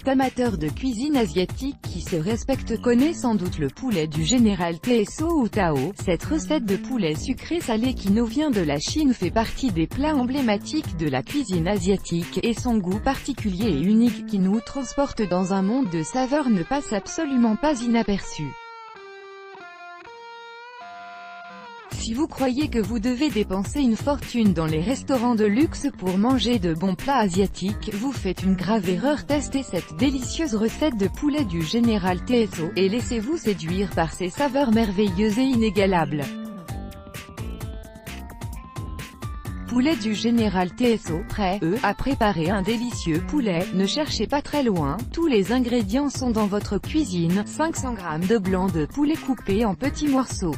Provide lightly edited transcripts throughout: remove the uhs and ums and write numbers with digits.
amateur de cuisine asiatique qui se respecte connaît sans doute le poulet du général TSO ou Tao. Cette recette de poulet sucré salé qui nous vient de la Chine fait partie des plats emblématiques de la cuisine asiatique, et son goût particulier et unique qui nous transporte dans un monde de saveurs ne passe absolument pas inaperçu. Si vous croyez que vous devez dépenser une fortune dans les restaurants de luxe pour manger de bons plats asiatiques, vous faites une grave erreur. Testez cette délicieuse recette de poulet du général TSO, et laissez-vous séduire par ses saveurs merveilleuses et inégalables. Poulet du général TSO, prêt, à préparer un délicieux poulet, ne cherchez pas très loin, tous les ingrédients sont dans votre cuisine. 500 g de blanc de poulet coupé en petits morceaux.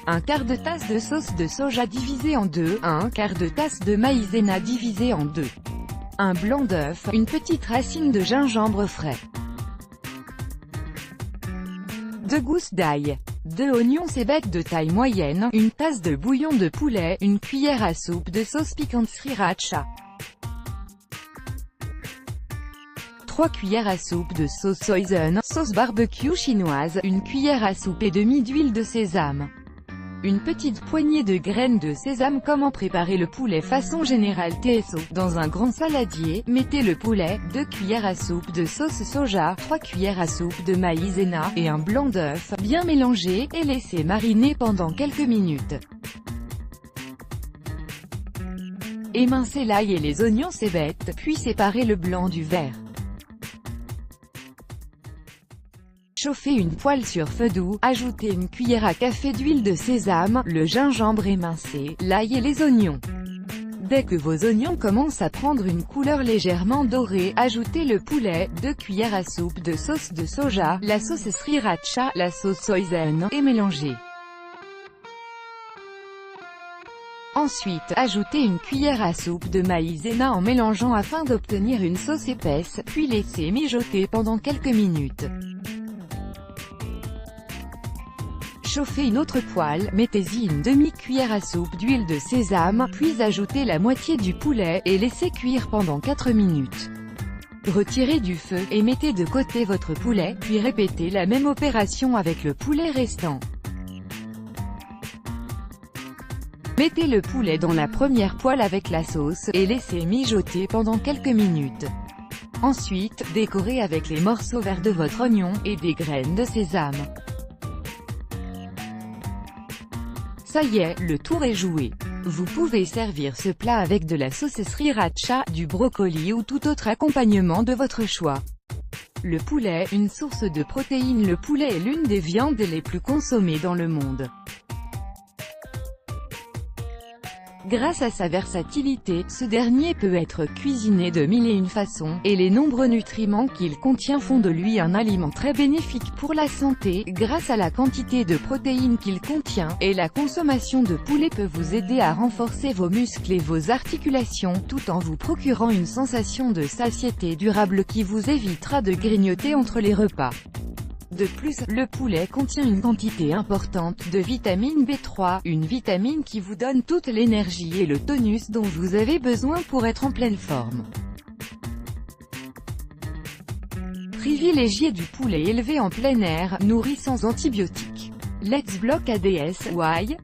Un quart de tasse de sauce de soja divisée en deux, un quart de tasse de maïzena divisé en deux, un blanc d'œuf, une petite racine de gingembre frais, 2 gousses d'ail, 2 oignons cébettes de taille moyenne, une tasse de bouillon de poulet, une cuillère à soupe de sauce piquante sriracha, 3 cuillères à soupe de sauce soyson, sauce barbecue chinoise, une cuillère à soupe et demie d'huile de sésame. Une petite poignée de graines de sésame. Comment préparer le poulet façon général TSO? Dans un grand saladier, mettez le poulet, 2 cuillères à soupe de sauce soja, 3 cuillères à soupe de maïzena, et un blanc d'œuf, bien mélangé, et laissez mariner pendant quelques minutes. Émincez l'ail et les oignons cébettes, puis séparez le blanc du vert. Chauffez une poêle sur feu doux, ajoutez une cuillère à café d'huile de sésame, le gingembre émincé, l'ail et les oignons. Dès que vos oignons commencent à prendre une couleur légèrement dorée, ajoutez le poulet, 2 cuillères à soupe de sauce de soja, la sauce sriracha, la sauce soyson, et mélangez. Ensuite, ajoutez une cuillère à soupe de maïzena en mélangeant afin d'obtenir une sauce épaisse, puis laissez mijoter pendant quelques minutes. Chauffez une autre poêle, mettez-y une demi-cuillère à soupe d'huile de sésame, puis ajoutez la moitié du poulet, et laissez cuire pendant 4 minutes. Retirez du feu, et mettez de côté votre poulet, puis répétez la même opération avec le poulet restant. Mettez le poulet dans la première poêle avec la sauce, et laissez mijoter pendant quelques minutes. Ensuite, décorez avec les morceaux verts de votre oignon, et des graines de sésame. Ça y est, le tour est joué. Vous pouvez servir ce plat avec de la sauce sriracha, du brocoli ou tout autre accompagnement de votre choix. Le poulet, une source de protéines. Le poulet est l'une des viandes les plus consommées dans le monde. Grâce à sa versatilité, ce dernier peut être cuisiné de mille et une façons, et les nombreux nutriments qu'il contient font de lui un aliment très bénéfique pour la santé. Grâce à la quantité de protéines qu'il contient, et la consommation de poulet peut vous aider à renforcer vos muscles et vos articulations, tout en vous procurant une sensation de satiété durable qui vous évitera de grignoter entre les repas. De plus, le poulet contient une quantité importante de vitamine B3, une vitamine qui vous donne toute l'énergie et le tonus dont vous avez besoin pour être en pleine forme. Privilégiez du poulet élevé en plein air, nourri sans antibiotiques. Let's block ADS, why?